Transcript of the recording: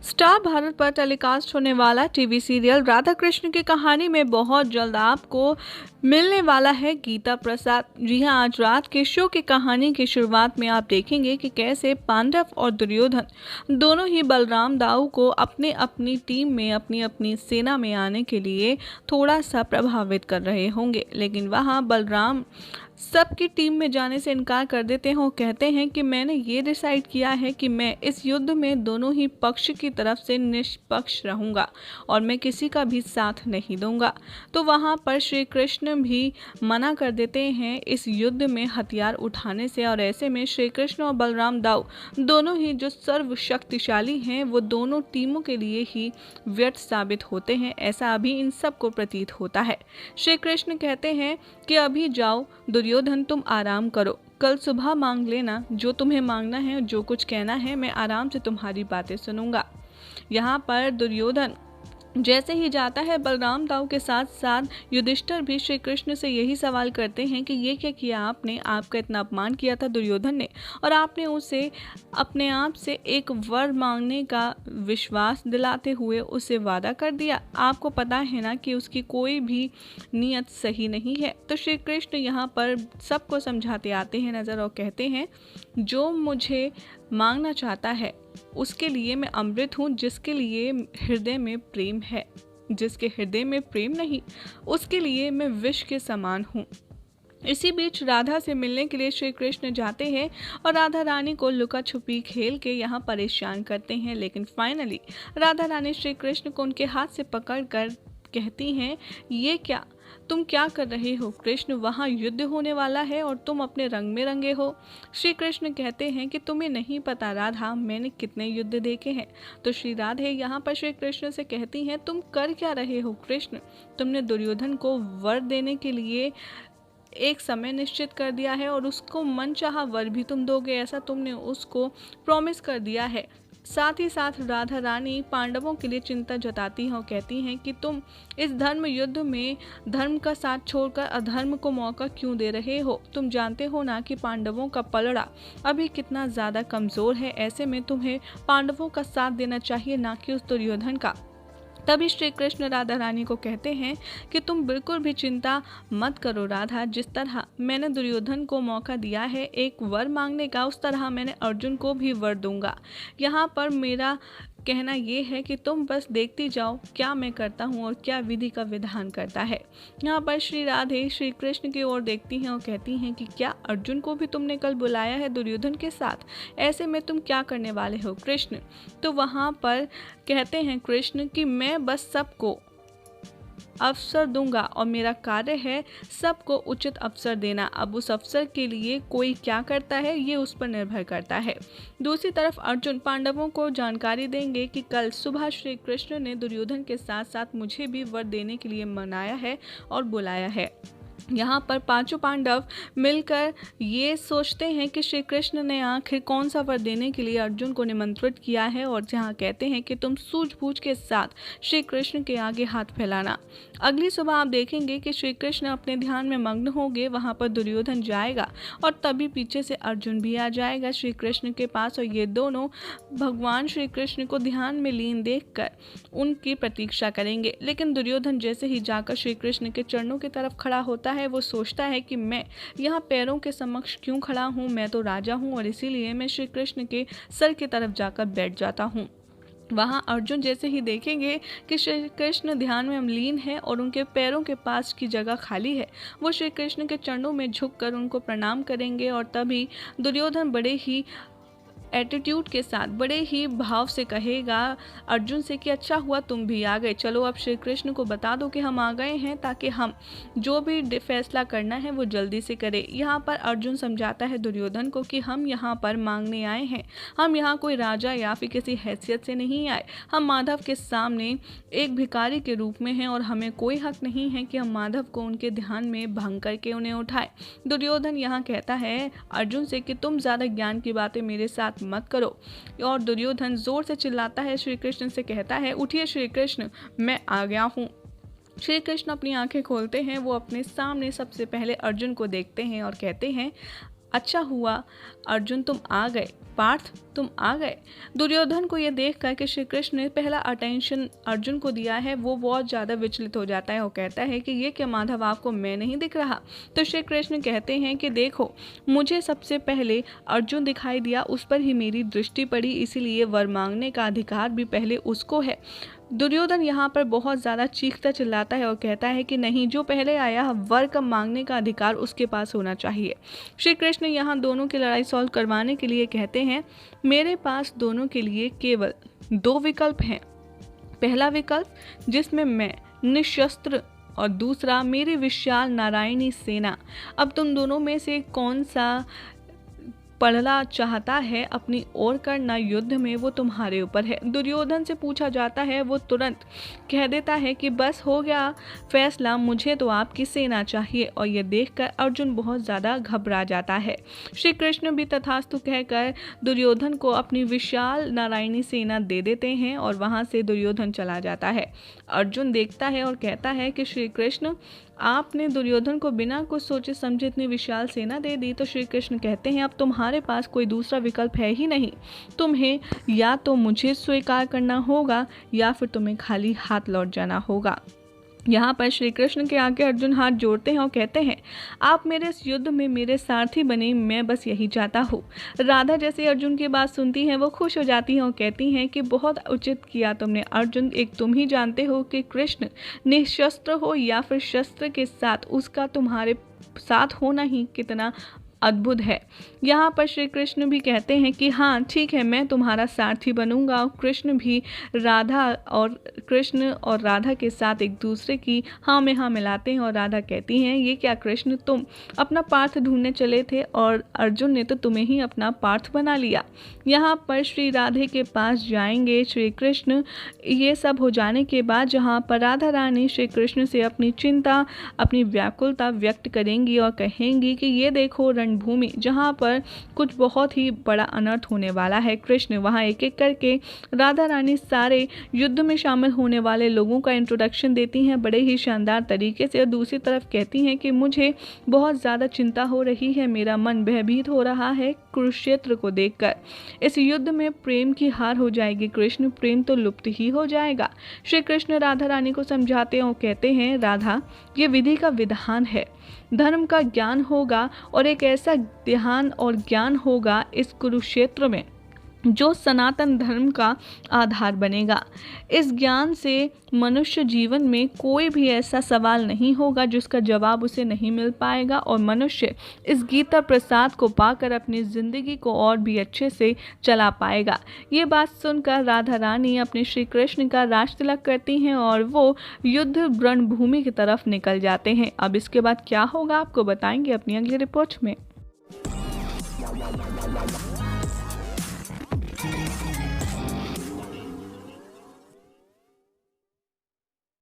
Star Bharat पर telecast होने वाला टीवी सीरियल राधा कृष्ण की कहानी में बहुत जल्द आपको मिलने वाला है गीता प्रसाद। जी हां, आज रात के शो की कहानी की शुरुआत में आप देखेंगे कि कैसे पांडव और दुर्योधन दोनों ही बलराम दाऊ को अपने अपनी टीम में, अपनी अपनी सेना में आने के लिए थोड़ा सा प्रभावित कर रहे होंगे, लेकिन वहां बलराम सबकी टीम में जाने से इनकार कर देते हैं और कहते हैं कि मैंने ये डिसाइड किया है कि मैं इस युद्ध में दोनों ही पक्ष की तरफ से निष्पक्ष रहूंगा और मैं किसी का भी साथ नहीं दूंगा। तो वहां पर श्री कृष्ण भी मना कर देते हैं इस युद्ध में हथियार उठाने से, और ऐसे में श्री कृष्ण और बलराम दाऊ दोनों ही जो सर्वशक्तिशाली हैं वो दोनों टीमों के लिए ही व्यर्थ साबित होते हैं, ऐसा अभी इन सबको प्रतीत होता है। श्री कृष्ण कहते हैं कि अभी जाओ दुर्योधन, तुम आराम करो, कल सुबह मांग लेना जो तुम्हें मांगना है, जो कुछ कहना है, मैं आराम से तुम्हारी बातें सुनूंगा। यहाँ पर दुर्योधन जैसे ही जाता है बलराम दाऊ के साथ साथ युधिष्ठिर भी श्री कृष्ण से यही सवाल करते हैं कि ये क्या किया आपने, आपका इतना अपमान किया था दुर्योधन ने और आपने उसे अपने आप से एक वर मांगने का विश्वास दिलाते हुए उसे वादा कर दिया। आपको पता है ना कि उसकी कोई भी नीयत सही नहीं है। तो श्री कृष्ण यहाँ पर सबको समझाते आते हैं नज़र और कहते हैं जो मुझे मांगना चाहता है उसके लिए मैं अमृत हूँ, जिसके लिए हृदय में प्रेम है, जिसके हृदय में प्रेम नहीं उसके लिए मैं विष के समान हूँ। इसी बीच राधा से मिलने के लिए श्री कृष्ण जाते हैं और राधा रानी को लुका छुपी खेल के यहाँ परेशान करते हैं, लेकिन फाइनली राधा रानी श्री कृष्ण को उनके हाथ से पकड़कर कहती हैं ये क्या, तुम क्या कर रहे हो कृष्ण, वहाँ युद्ध होने वाला है और तुम अपने रंग में रंगे हो। श्री कृष्ण कहते हैं कि तुम्हें नहीं पता राधा, मैंने कितने युद्ध देखे हैं। तो श्री राधे यहाँ पर श्री कृष्ण से कहती हैं तुम कर क्या रहे हो कृष्ण, तुमने दुर्योधन को वर देने के लिए एक समय निश्चित कर दिया है और उसको मनचाहा वर भी तुम दोगे, ऐसा तुमने उसको प्रॉमिस कर दिया है। साथ ही साथ राधा रानी पांडवों के लिए चिंता जताती हैं और कहती हैं कि तुम इस धर्म युद्ध में धर्म का साथ छोड़कर अधर्म को मौका क्यों दे रहे हो। तुम जानते हो ना कि पांडवों का पलड़ा अभी कितना ज़्यादा कमज़ोर है, ऐसे में तुम्हें पांडवों का साथ देना चाहिए, ना कि उस दुर्योधन का। तभी श्री कृष्ण राधा रानी को कहते हैं कि तुम बिल्कुल भी चिंता मत करो राधा, जिस तरह मैंने दुर्योधन को मौका दिया है एक वर मांगने का, उस तरह मैंने अर्जुन को भी वर दूंगा। यहाँ पर मेरा कहना ये है कि तुम बस देखती जाओ क्या मैं करता हूँ और क्या विधि का विधान करता है। यहाँ पर श्री राधे श्री कृष्ण की ओर देखती हैं और कहती हैं कि क्या अर्जुन को भी तुमने कल बुलाया है दुर्योधन के साथ, ऐसे में तुम क्या करने वाले हो कृष्ण। तो वहाँ पर कहते हैं कृष्ण कि मैं बस सबको अवसर दूंगा और मेरा कार्य है सबको उचित अवसर देना। अब उस अवसर के लिए कोई क्या करता है ये उस पर निर्भर करता है। दूसरी तरफ अर्जुन पांडवों को जानकारी देंगे कि कल सुबह श्री कृष्ण ने दुर्योधन के साथ साथ मुझे भी वर देने के लिए मनाया है और बुलाया है। यहाँ पर पांचों पांडव मिलकर ये सोचते हैं कि श्री कृष्ण ने आखिर कौन सा वर देने के लिए अर्जुन को निमंत्रित किया है, और जहाँ कहते हैं कि तुम सूझबूझ के साथ श्री कृष्ण के आगे हाथ फैलाना। अगली सुबह आप देखेंगे कि श्री कृष्ण अपने ध्यान में मग्न होंगे, वहाँ पर दुर्योधन जाएगा और तभी पीछे से अर्जुन भी आ जाएगा श्री कृष्ण के पास, और ये दोनों भगवान श्री कृष्ण को ध्यान में लीन देखकर उनकी प्रतीक्षा करेंगे। लेकिन दुर्योधन जैसे ही जाकर श्री कृष्ण के चरणों की तरफ खड़ा होता है वो सोचता है कि मैं यहाँ पैरों के समक्ष क्यों खड़ा हूँ, मैं तो राजा हूँ और इसीलिए मैं श्री कृष्ण के सर की तरफ जाकर बैठ जाता हूँ। वहाँ अर्जुन जैसे ही देखेंगे कि श्री कृष्ण ध्यान में लीन है और उनके पैरों के पास की जगह खाली है, वो श्री कृष्ण के चरणों में झुककर उनको प्रणाम करेंगे, और तभी दुर्योधन बड़े ही एटीट्यूड के साथ बड़े ही भाव से कहेगा अर्जुन से कि अच्छा हुआ तुम भी आ गए, चलो अब श्री कृष्ण को बता दो कि हम आ गए हैं ताकि हम जो भी फैसला करना है वो जल्दी से करें। यहाँ पर अर्जुन समझाता है दुर्योधन को कि हम यहाँ पर मांगने आए हैं, हम यहाँ कोई राजा या फिर किसी हैसियत से नहीं आए, हम माधव के सामने एक भिखारी के रूप में हैं और हमें कोई हक नहीं है कि हम माधव को उनके ध्यान में भंग करके उन्हें उठाएं। दुर्योधन यहाँ कहता है अर्जुन से कि तुम ज़्यादा ज्ञान की बातें मेरे साथ मत करो, और दुर्योधन जोर से चिल्लाता है श्री कृष्ण से कहता है उठिए श्री कृष्ण, मैं आ गया हूँ। श्री कृष्ण अपनी आंखें खोलते हैं, वो अपने सामने सबसे पहले अर्जुन को देखते हैं और कहते हैं, अच्छा हुआ अर्जुन तुम आ गए, पार्थ तुम आ गए। दुर्योधन को ये देखकर कि श्री कृष्ण ने पहला अटेंशन अर्जुन को दिया है, वो बहुत ज़्यादा विचलित हो जाता है और कहता है कि ये क्या माधव, आपको मैं नहीं दिख रहा। तो श्री कृष्ण कहते हैं कि देखो, मुझे सबसे पहले अर्जुन दिखाई दिया, उस पर ही मेरी दृष्टि पड़ी, इसीलिए वर मांगने का अधिकार भी पहले उसको है। दुर्योधन यहाँ पर बहुत ज़्यादा चीखता चिल्लाता है और कहता है कि नहीं, जो पहले आया वर का मांगने का अधिकार उसके पास होना चाहिए। श्री कृष्ण यहाँ दोनों की लड़ाई सॉल्व करवाने के लिए कहते हैं, मेरे पास दोनों के लिए केवल 2 विकल्प हैं। पहला विकल्प जिसमें मैं निशस्त्र और दूसरा मेरी विशाल नारायणी सेना। अब तुम दोनों में से कौन सा पढ़ना चाहता है अपनी ओर करना युद्ध में, वो तुम्हारे ऊपर है। दुर्योधन से पूछा जाता है, वो तुरंत कह देता है कि बस हो गया फैसला, मुझे तो आपकी सेना चाहिए। और ये देखकर अर्जुन बहुत ज़्यादा घबरा जाता है। श्री कृष्ण भी तथास्तु कहकर दुर्योधन को अपनी विशाल नारायणी सेना दे देते हैं और वहाँ से दुर्योधन चला जाता है। अर्जुन देखता है और कहता है कि श्री कृष्ण, आपने दुर्योधन को बिना कुछ सोचे समझे इतनी विशाल सेना दे दी। तो श्री कृष्ण कहते हैं, अब तुम्हारे पास कोई दूसरा विकल्प है ही नहीं, तुम्हें या तो मुझे स्वीकार करना होगा या फिर तुम्हें खाली हाथ लौट जाना होगा। यहाँ पर श्री कृष्ण के आगे अर्जुन हाथ जोड़ते हैं और कहते हैं, आप मेरे इस युद्ध में मेरे सारथी बने, मैं बस यही चाहता हूँ। राधा जैसे अर्जुन की बात सुनती हैं, वो खुश हो जाती हैं और कहती हैं कि बहुत उचित किया तुमने अर्जुन, एक तुम ही जानते हो कि कृष्ण निशस्त्र हो या फिर शस्त्र के साथ, उसका तुम्हारे साथ होना ही कितना अद्भुत है। यहाँ पर श्री कृष्ण भी कहते हैं कि हाँ ठीक है, मैं तुम्हारा सारथी बनूंगा। कृष्ण भी कृष्ण और राधा के साथ एक दूसरे की हाँ में हाँ मिलाते हैं और राधा कहती हैं, ये क्या कृष्ण, तुम अपना पार्थ ढूंढने चले थे और अर्जुन ने तो तुम्हें ही अपना पार्थ बना लिया। यहाँ पर श्री राधे के पास जाएंगे श्री कृष्ण। ये सब हो जाने के बाद जहाँ पर राधा रानी श्री कृष्ण से अपनी चिंता, अपनी व्याकुलता व्यक्त करेंगी और कहेंगी कि ये देखो रणभूमि जहाँ पर कुछ बहुत ही बड़ा अनर्थ होने वाला है। कृष्ण वहाँ एक एक करके राधा रानी सारे युद्ध में शामिल होने वाले लोगों का इंट्रोडक्शन देती हैं बड़े ही शानदार तरीके से, और दूसरी तरफ कहती हैं कि मुझे बहुत ज़्यादा चिंता हो रही है, मेरा मन भयभीत हो रहा है कुरुक्षेत्र को देखकर। इस युद्ध में प्रेम की हार हो जाएगी, कृष्ण प्रेम तो लुप्त ही हो जाएगा। श्री कृष्ण राधा रानी को समझाते हैं और कहते हैं, राधा ये विधि का विधान है, धर्म का ज्ञान होगा और एक ऐसा ध्यान और ज्ञान होगा इस कुरुक्षेत्र में जो सनातन धर्म का आधार बनेगा। इस ज्ञान से मनुष्य जीवन में कोई भी ऐसा सवाल नहीं होगा जिसका जवाब उसे नहीं मिल पाएगा, और मनुष्य इस गीता प्रसाद को पाकर अपनी ज़िंदगी को और भी अच्छे से चला पाएगा। ये बात सुनकर राधा रानी अपने श्री कृष्ण का राज तिलक करती हैं और वो युद्ध रणभूमि की तरफ निकल जाते हैं। अब इसके बाद क्या होगा आपको बताएंगे अपनी अगली रिपोर्ट में।